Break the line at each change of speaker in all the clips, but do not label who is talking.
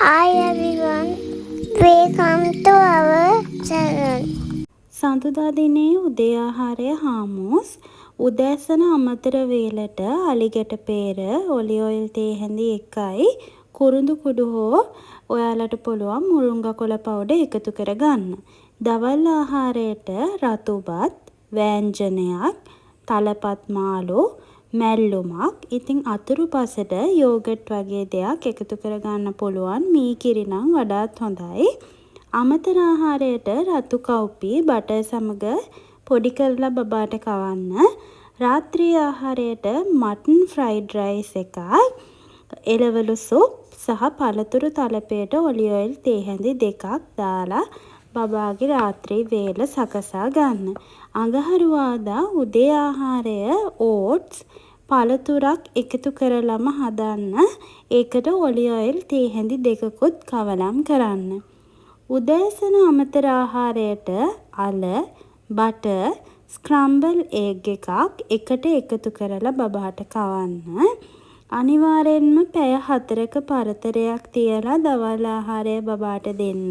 Hi everyone, welcome to our channel.
සඳුදා දිනේ උදේ ආහාරය හාමෝස් උදෑසන අමතර වේලට අලිගැට පේර ඔලිව් ඔයිල් තේ හැඳි එකයි කුරුඳු කුඩු හෝ ඔයාලට පුළුවන් මුරුංගා කොළ පවුඩර් එකතු කරගන්න. දවල් ආහාරයට රතුබත් වෑංජනයක් තලපත් මාළු මැල්ලුමක් ඉතින් අතුරුපසට යෝගට් වගේ දෙයක් එකතු කරගන්න පුළුවන්. මී කිරි නම් වඩාත් හොඳයි. අමතර ආහාරයට රතු කව්පි බටර් සමග පොඩි කරලා බබාට කවන්න. රාත්‍රී ආහාරයට මටන් ෆ්‍රයිඩ් රයිස් එකක්, එළවලු සුප් සහ පළතුරු තලපයට ඔලිව් ඔයිල් තේ හැඳි දෙකක් දාලා බබාගේ රාත්‍රී වේල සකසා ගන්න. අඟහරුවාදා උදේ ආහාරය ඕට්ස් පළතුරක් එකතු කරලම හදන්න. ඒකට ඔලිව් ඔයිල් තේ හැඳි දෙකකුත් කවලම් කරන්න. උදෑසන අමතර ආහාරයට අල, බටර්, ස්ක්‍රම්බල් එග් එකක් එකට එකතු කරලා බබාට කවන්න. අනිවාර්යෙන්ම පැය 4ක පරතරයක් තියලා දවල් ආහාරය බබාට දෙන්න.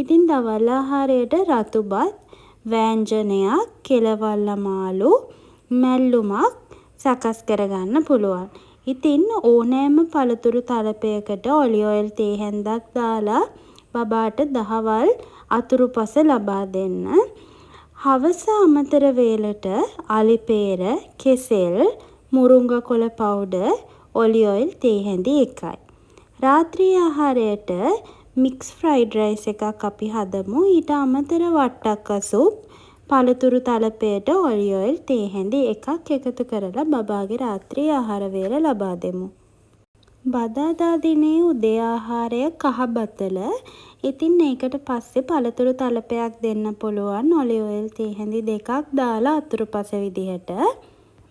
ඉතින් දවල් ආහාරයට රතුබත්, වෑංජනයක්, කෙලවල්ල මාළු, මැල්ලුමක් සකස් කරගන්න පුළුවන්. ඉතින් ඕනෑම පළතුරු තලපයකට ඔලිව් ඔයිල් තේ හැන්දක් දාලා බබාට දහවල් අතුරුපස ලබා දෙන්න. හවස අමතර වේලට අලිපේර, කෙසෙල්, මුරුංගා කොළ පවුඩර්, ඔලිව් ඔයිල් තේ හැඳි එකයි. රාත්‍රී ආහාරයට මික්ස් ෆ්‍රයිඩ් රයිස් එකක් අපි හදමු. ඊට අමතර වට්ටක්ක සුප්, පළතුරු තලපයට ඔලිව් ඔයිල් තේ හැඳි එකක් එකතු කරලා බබාගේ රාත්‍රී ආහාර වේල ලබා දෙමු. බදාදා දිනේ උදේ ආහාරය කහ බතල. ඉතින් ඒකට පස්සේ පළතුරු තලපයක් දෙන්න පුළුවන්. ඔලිව් ඔයිල් තේ හැඳි දෙකක් දාලා අතුරුපස විදිහට.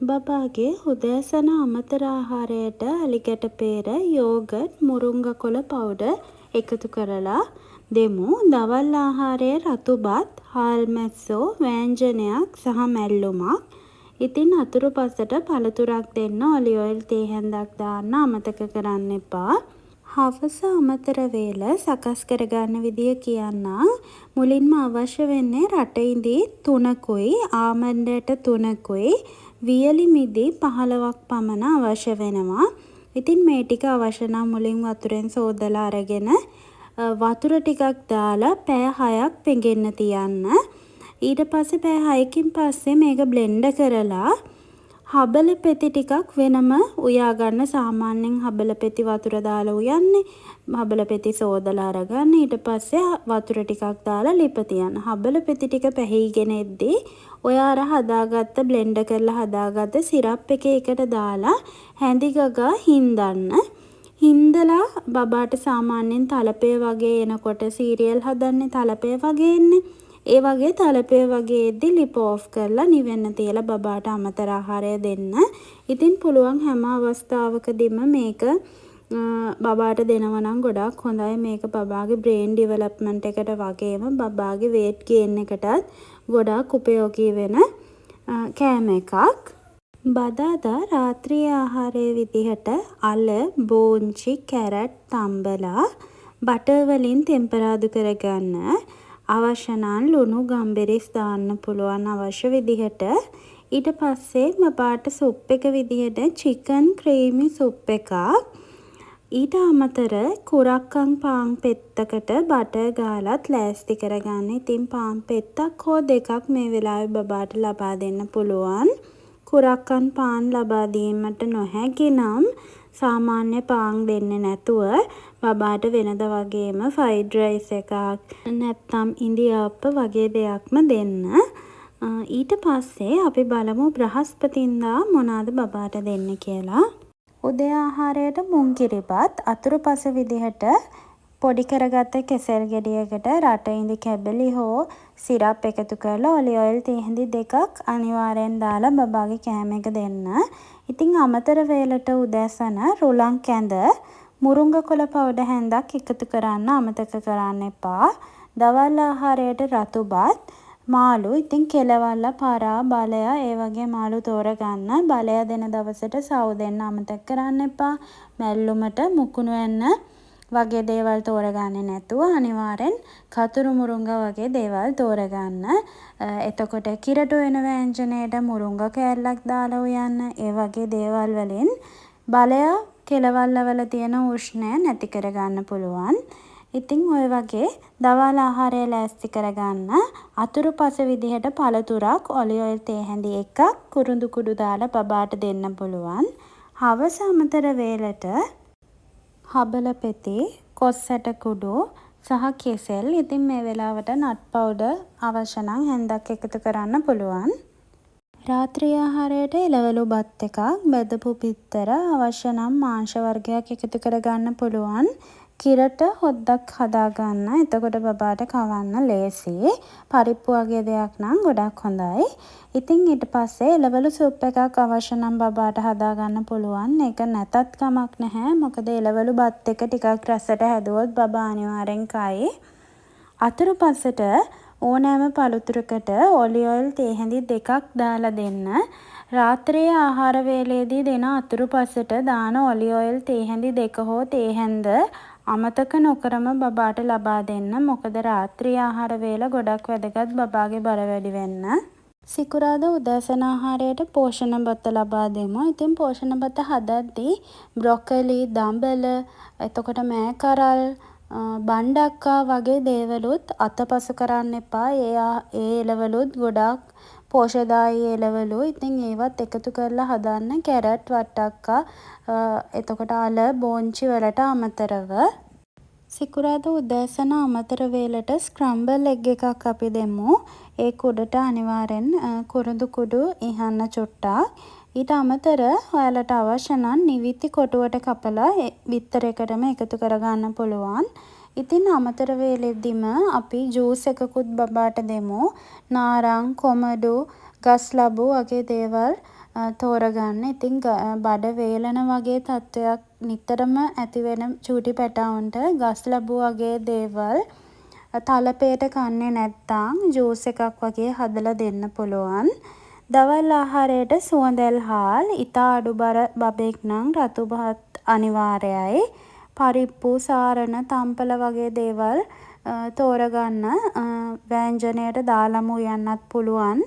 බබාගේ උදෑසන අමතර ආහාරයට අලිගැට පේර, යෝගට්, මුරුංගා කොළ පවුඩර් එකතු කරලා දෙමු. දවල් ආහාරය රතුබත්, හාල් මැස්සෝ, වෑංජනයක් සහ මැල්ලුමක්. ඉතින් අතුරුපසට පළතුරක් දෙන්න ඔලිව් ඔයිල් තේ හැන්දක් දාන්න අමතක කරන්න එපා. හවස අමතර වේල සකස් කරගන්න විදිය කියන්නම්. මුලින්ම අවශ්‍ය වෙන්නේ රට ඉඳි 3කුයි, ආමන්ඩ් ඇට 3කුයි, වියලි මිදි 15ක් පමණ අවශ්‍ය වෙනවා. ඉතින් මේ ටික අවශ්‍ය නම් මුලින් වතුරෙන් සෝදලා අරගෙන වතුර ටිකක් දාලා පැය 6ක් පෙඟෙන්න තියන්න. ඊට පස්සේ පැය 6කින් පස්සේ මේක බ්ලෙන්ඩ් කරලා හබල පෙති ටිකක් වෙනම උයා ගන්න. සාමාන්‍යයෙන් හබල පෙති වතුර දාලා උයන්නේ. හබල පෙති සෝදලා අරගන්න. ඊට පස්සේ වතුර ටිකක් දාලා ලිප තියන්න. හබල පෙති ටික පැහිගෙන එද්දී ඔය අර හදාගත්ත බ්ලෙන්ඩ් කරලා හදාගත්ත සිරප් එකේ එකට දාලා හැඳි ගගා හින්දන්න. හින්දලා බබාට සාමාන්‍යයෙන් තලපය වගේ එනකොට සීරියල් හදන්නේ තලපය වගේ එන්නේ. ඒ වගේ තලපය වගේ එද්දි ලිප ඕෆ් කරලා නිවෙන්න තියලා බබාට අමතර ආහාරය දෙන්න. ඉතින් පුළුවන් හැම අවස්ථාවකදීම මේක බබාට දෙනවා නම් ගොඩාක් හොඳයි. මේක බබාගේ බ්‍රේන් ඩිවලොප්මන්ට් එකට වගේම බබාගේ වේට් ගේන් එකටත් ගොඩාක් උපයෝගී වෙන කෑම එකක්. බදාදා රාත්‍රී ආහාරයේ විදිහට අල, බෝංචි, කැරට්, තම්බලා බටර් වලින් ටෙම්පරාදු කරගන්න. අවශ්‍ය නම් ලුණු ගම්බෙරිස් දාන්න පුළුවන් අවශ්‍ය විදිහට. ඊට පස්සේ බබාට සුප් එක විදිහට චිකන් ක්‍රීමි සුප් එකක්. ඊට අමතර කුරක්කන් පාන් පෙත්තකට බටර් ගාලත් ලෑස්ති කරගන්න. ඉතින් පාන් පෙත්තක් හෝ දෙකක් මේ වෙලාවේ බබාට ලබා දෙන්න පුළුවන්. කුරක්කන් පාන් ලබා දීමට නොහැකි නම් සාමාන්‍ය පාන් දෙන්නේ නැතුව බබාට වෙනද වගේම ෆ්‍රයිඩ් රයිස් එකක් නැත්නම් ඉන්දියාප්ප වගේ දෙයක්ම දෙන්න. ඊට පස්සේ අපි බලමු බ්‍රහස්පතින්දා මොනවාද බබාට දෙන්න කියලා. උදේ ආහාරයට මුං කිරිබත් අතුරුපස විදිහට පොඩි කරගත්ත කෙසෙල් ගෙඩියකට රට ඉඳි කැබලි හෝ සිරප් එකතු කරලා ඔලිව් ඔයිල් තේ හැඳි දෙකක් අනිවාර්යෙන් දාලා බබාගේ කෑම එක දෙන්න. ඉතින් අමතර වේලට උදෑසන රුලන් කැඳ, මුරුංගා කොළ පවුඩර් හැන්දක් එකතු කරන්න අමතක කරන්න එපා. දවල් ආහාරයට රතුබත්, මාළු ඉතින් කෙලවල්ල, පරා, බලය ඒ වගේ මාළු තෝරගන්න. බලය දෙන දවසට සව් දෙන්න අමතක කරන්න එපා. මැල්ලුමට මුකුණු වෙන්න වගේ දේවල් තෝරගන්නේ නැතුව අනිවාර්යෙන් කතුරු මුරුංගා වගේ දේවල් තෝරගන්න. එතකොට කිරටු වෙන වෑංජනයට මුරුංගා කෑල්ලක් දාලා උයන්න. ඒ වගේ දේවල් වලින් බලය කෙළවල්ල වල තියෙන උෂ්ණය නැති කරගන්න පුළුවන්. ඉතින් ඔය වගේ දවල් ආහාරය ලෑස්ති කරගන්න අතුරුපස විදිහට පළතුරක් ඔලිව් ඔයිල් තේ හැඳි එකක් කුරුඳු කුඩු දාලා බබාට දෙන්න පුළුවන්. හවස අමතර වේලට හබල පෙති, කොස් ඇට කුඩු සහ කෙසෙල්. ඉතින් මේ වෙලාවට නට් පවුඩර් අවශ්‍ය නම් හැන්දක් එකතු කරන්න පුළුවන්. රාත්‍රී ආහාරයට එළවලු බත් එකක්, බෙදපු බිත්තර, අවශ්‍ය නම් මාංශ වර්ගයක් එකතු කරගන්න පුළුවන්. කිරට හොද්දක් හදාගන්න. එතකොට බබාට කවන්න ලේසි. පරිප්පු වගේ දෙයක් නම් ගොඩක් හොඳයි. ඉතින් ඊට පස්සේ එළවලු සුප් එකක් අවශ්‍ය නම් බබාට හදාගන්න පුළුවන්. ඒක නැතත් කමක් නැහැ. මොකද එළවලු බත් එක ටිකක් රසට හැදුවොත් බබා අනිවාර්යෙන් කයි. අතුරුපසට ඕනෑම පළතුරකට ඔලිව් ඔයිල් තේ හැඳි දෙකක් දාලා දෙන්න. රාත්‍රියේ ආහාර වේලේදී දෙන අතුරුපසට දාන ඔලිව් ඔයිල් තේ හැඳි දෙක හෝ තේ හැඳ අමතක නොකරම බබාට ලබා දෙන්න. මොකද රාත්‍රී ආහාර වේල ගොඩක් වැදගත් බබාගේ බර වැඩි වෙන්න. සිකුරාදා උදෑසන ආහාරයට පෝෂණ බත ලබා දෙමු. ඉතින් පෝෂණ බත හදද්දී බ්‍රොකොලි, දඹල, එතකොට මෑකරල්, බණ්ඩක්කා වගේ දේවලුත් අතපසු කරන්න එපා. ඒ එළවලුත් ගොඩක් පෝෂදායී එළවලු. ඉතින් ඒවත් එකතු කරලා හදන්න. කැරට්, වට්ටක්කා, එතකොට අල, බෝංචි වලට අමතරව. සිකුරාදා උදෑසන අමතර වේලට ස්ක්‍රම්බල් එග් එකක් අපි දෙමු. ඒ කුඩට අනිවාර්යෙන් කුරුඳු කුඩු ඉහන්න චුට්ටක්. ඊට අමතර ඔයාලට අවශ්‍ය නම් නිවිති කොටුවට කපලා බිත්තරයකටම එකතු කරගන්න පුළුවන්. ඉතින් අමතර වේලෙද්දිම අපි ජූස් එකකුත් බබාට දෙමු. නාරං, කොමඩු, ගස් ලබු වගේ දේවල් තෝරගන්න. ඉතින් බඩ වේලන වගේ තත්ත්වයක් නිතරම ඇති වෙන චූටි පැටවුන්ට ගස් ලබු වගේ දේවල් තලපේට කන්නේ නැත්තම් ජූස් එකක් වගේ හදලා දෙන්න පුළුවන්. දවල් ආහාරයට සුවඳැල් හාල්, ඉතා අඩු බර බබෙක් නම් රතු භාත් අනිවාර්යයි. පරිප්පු, සාරණ, තම්පල වගේ දේවල් තෝරගන්න. වෑංජනයට දාලම උයන්නත් පුළුවන්.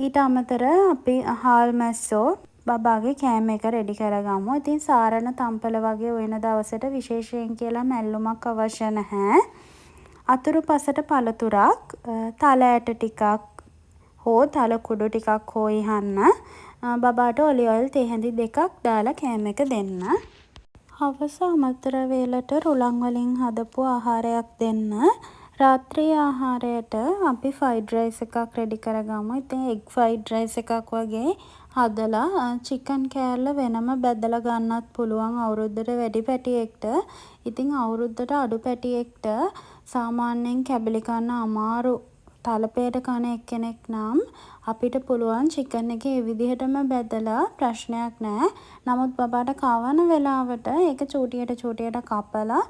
ඊට අමතර අපි හාල් මැස්සෝ බබාගේ කෑම එක රෙඩි කරගමු. ඉතින් සාරණ, තම්පල වගේ උයන දවසට විශේෂයෙන් කියලා මැල්ලුමක් අවශ්‍ය නැහැ. අතුරුපසට පළතුරක්, තල ඇට ටිකක් හෝ තල කුඩු ටිකක් හෝ ඉහන්න. බබාට ඔලිව් ඔයිල් තේ හැඳි දෙකක් දාලා කෑම එක දෙන්න. හවස අමතර වේලට රුලන් වලින් හදපු ආහාරයක් දෙන්න. රාත්‍රී ආහාරයට අපි ෆ්‍රයිඩ් රයිස් එකක් රෙඩි කරගමු. ඉතින් එග් ෆ්‍රයිඩ් රයිස් එකක් වගේ හදලා චිකන් කෑල්ල වෙනම බෙදලා ගන්නත් පුළුවන් අවුරුද්දට වැඩි පැටියෙක්ට. ඉතින් අවුරුද්දට අඩු පැටියෙක්ට සාමාන්‍යයෙන් කැබලි කන්න අමාරු තලපේට කන එක්කෙනෙක් නම් අපිට පුළුවන් චිකන් එක ඒ විදිහටම බෙදලා ප්‍රශ්නයක් නැහැ. නමුත් බබාට කවන වෙලාවට ඒක චූටියට කපලා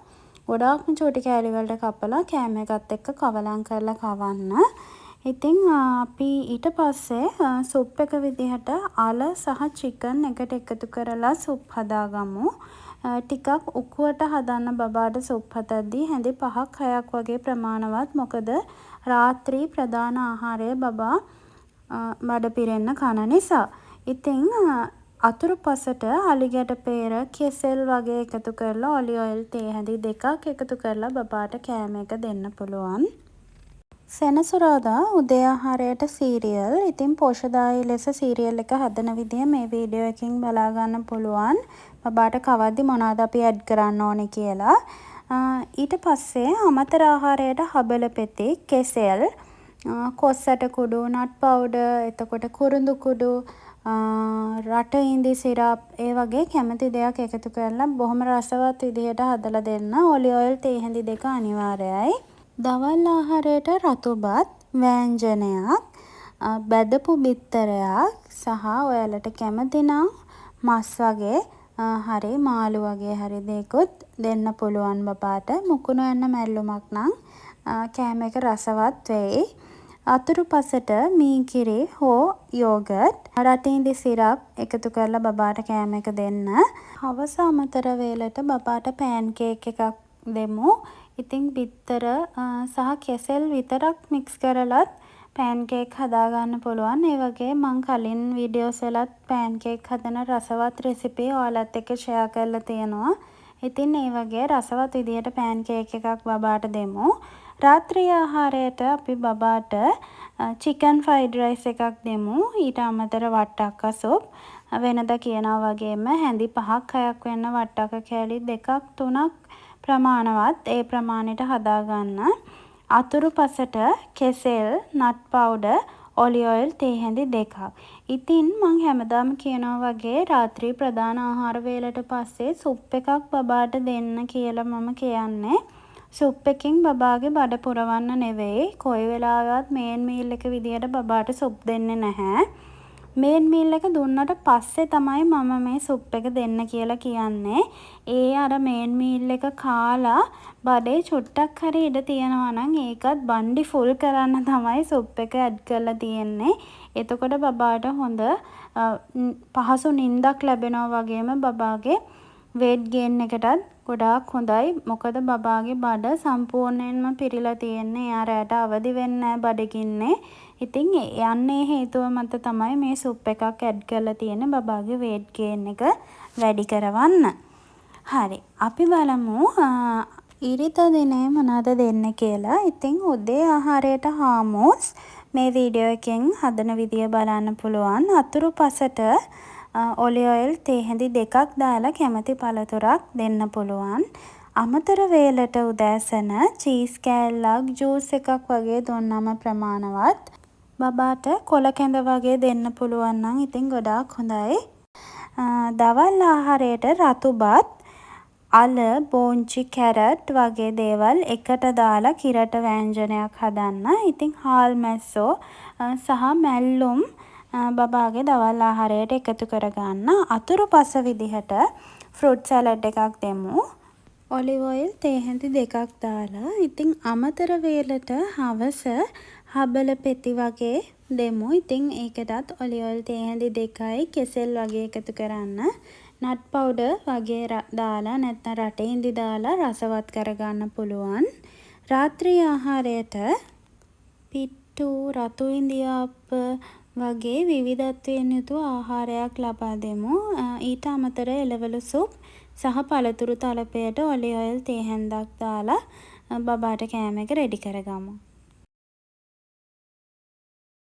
ගොඩාක්ම චූටි කෑලි වලට කපලා කෑම එකත් එක්ක කවලම් කරලා කවන්න. ඉතින් අපි ඊට පස්සේ සුප් එක විදිහට අල සහ චිකන් එකට එකතු කරලා සුප් හදාගමු. ටිකක් උකුවට හදන්න බබාට සුප් හදද්දී හැඳි 5ක් 6ක් වගේ ප්‍රමාණවත්. මොකද රාත්‍රී ප්‍රධාන ආහාරය බබා බඩ පිරෙන්න කන නිසා. ඉතින් අතුරුපසට අලිගැට පේර, කෙසෙල් වගේ එකතු කරලා ඔලිව් ඔයිල් තේ හැඳි දෙකක් එකතු කරලා බබාට කෑම එක දෙන්න පුළුවන්. සෙනසුරාදා උදේ ආහාරයට සීරියල්. ඉතින් පෝෂදායී ලෙස සීරියල් එක හදන විදිය මේ වීඩියෝ එකකින් බලා ගන්න පුළුවන්. බබාට කවද්දි මොනවද අපි ඇඩ් කරන්න ඕනේ කියලා. ඊට පස්සේ අමතර ආහාරයට හබල පෙති, කෙසෙල්, කොස් ඇට කුඩු, නට් පවුඩර්, එතකොට කුරුඳු කුඩු, රට ඉඳි සිරප්, ඒ වගේ කැමති දෙයක් එකතු කරලා බොහොම රසවත් විදිහට හදලා දෙන්න. ඔලිව් ඔයිල් තේ හැඳි දෙක අනිවාර්යයි. දවල් ආහාරයට රතුබත්, වෑංජනයක්, බෙදපු බිත්තරයක් සහ ඔයාලට කැමති නම් මස් වගේ හරි මාළු වගේ හරි දෙයක්ත් දෙන්න පුළුවන් බබාට. මුකුණු යන මැල්ලුමක් නම් කෑම එක රසවත් වෙයි. අතුරුපසට මීකිරි හෝ යෝගට් රටින්දි සිරප් එකතු කරලා බබාට කෑම එක දෙන්න. හවස අමතර වේලට බබාට පෑන් කේක් එකක් දෙමු. ඉතින් බිත්තර සහ කෙසෙල් විතරක් මික්ස් කරලත් පෑන් කේක් හදාගන්න පුළුවන්. ඒ වගේ මං කලින් වීඩියෝස් වලත් පෑන් කේක් හදන රසවත් රෙසිපි ඔයාලත් එක්ක ෂෙයා කරලා තියෙනවා. ඉතින් ඒ වගේ රසවත් විදියට පෑන් කේක් එකක් බබාට දෙමු. රාත්‍රී ආහාරයට අපි බබාට චිකන් ෆ්‍රයිඩ් රයිස් එකක් දෙමු. ඊට අමතර වට්ටක්ක සුප්. වෙනදා කියනවා වගේම හැඳි 5ක් 6ක් වෙන්න වට්ටක්ක කෑලි 2ක් 3ක් ප්‍රමාණවත්. ඒ ප්‍රමාණයට හදාගන්න. අතුරුපසට කෙසෙල්, නට් පවුඩර්, ඔලිව් ඔයිල් තේ හැඳි 2ක්. ඉතින් මං හැමදාම කියනවා වගේ රාත්‍රී ප්‍රධාන ආහාර වේලට පස්සේ සුප් එකක් බබාට දෙන්න කියලා මම කියන්නේ. සුප් එකෙන් බබාගේ බඩ පුරවන්න නෙවෙයි. කොයි වෙලාවවත් මේන් මීල් එක විදියට බබාට සුප් දෙන්නේ නැහැ. මේන් මීල් එක දුන්නට පස්සේ තමයි මම මේ සුප් එක දෙන්න කියලා කියන්නේ. ඒ අර මේන් මීල් එක කාලා බඩේ චුට්ටක් හරි ඉඩ තියෙනවා නම් ඒකත් බණ්ඩි ෆුල් කරන්න තමයි සුප් එක ඇඩ් කරලා තියෙන්නේ. එතකොට බබාට හොඳ පහසු නිින්දක් ලැබෙනවා වගේම බබාගේ weight gain එකටත් ගොඩාක් හොඳයි. මොකද බබාගේ බඩ සම්පූර්ණයෙන්ම පිරීලා තියෙන්නේ. එයා රැට අවදි වෙන්නේ නැහැ බඩගින්නේ. ඉතින් යන්නේ හේතුව මත තමයි මේ සුප් එකක් ඇඩ් කරලා තියෙන්නේ බබාගේ weight gain එක වැඩි කරවන්න. හරි. අපි බලමු ඉරිදා දිනේ මොනවද දෙන්න කියලා. ඉතින් උදේ ආහාරයට හාමෝස් මේ වීඩියෝ එකෙන් හදන විදිය බලන්න පුළුවන්. අතුරුපසට ඔලිව් ඔයිල් තේ හැඳි 2ක් දාලා කැමති පළතුරක් දෙන්න පුළුවන්. අමතර වේලට උදෑසන චීස් කෑල්ලක් ජූස් එකක් වගේ දුන්නම ප්‍රමාණවත්. බබාට කොළ කැඳ වගේ දෙන්න පුළුවන් නම් ඉතින් ගොඩාක් හොඳයි. දවල් ආහාරයට රතු බත්, අල, බෝංචි, කැරට් වගේ දේවල් එකට දාලා කිරට වෑංජනයක් හදන්න. ඉතින් හාල් මැස්සෝ සහ මැල්ලුම් බබාගේ දවල් ආහාරයට එකතු කරගන්න. අතුරුපස විදිහට ෆෘට් සැලඩ් එකක් දෙමු. ඔලිව් ඔයිල් තේ හැඳි 2ක් දාලා. ඉතින් අමතර වේලට හවස හබල පෙති වගේ දෙමු. ඉතින් ඒකටත් ඔලිව් ඔයිල් තේ හැඳි 2යි කෙසෙල් වගේ එකතු කරන්න. නට් පවුඩර් වගේ දාලා නැත්නම් රටේ ඉඳි දාලා රසවත් කරගන්න පුළුවන්. රාත්‍රී ආහාරයට පිට්ටු, රතු ඉන්දියාප්ප වගේ විවිධත්වයෙන් යුතු ආහාරයක් ලබා දෙමු. ඊට අමතර එළවලු සුප් සහ පළතුරු තලපයට ඔලිව් ඔයිල් තේ හැන්දක් දාලා බබාට කෑම එක රෙඩි කරගමු.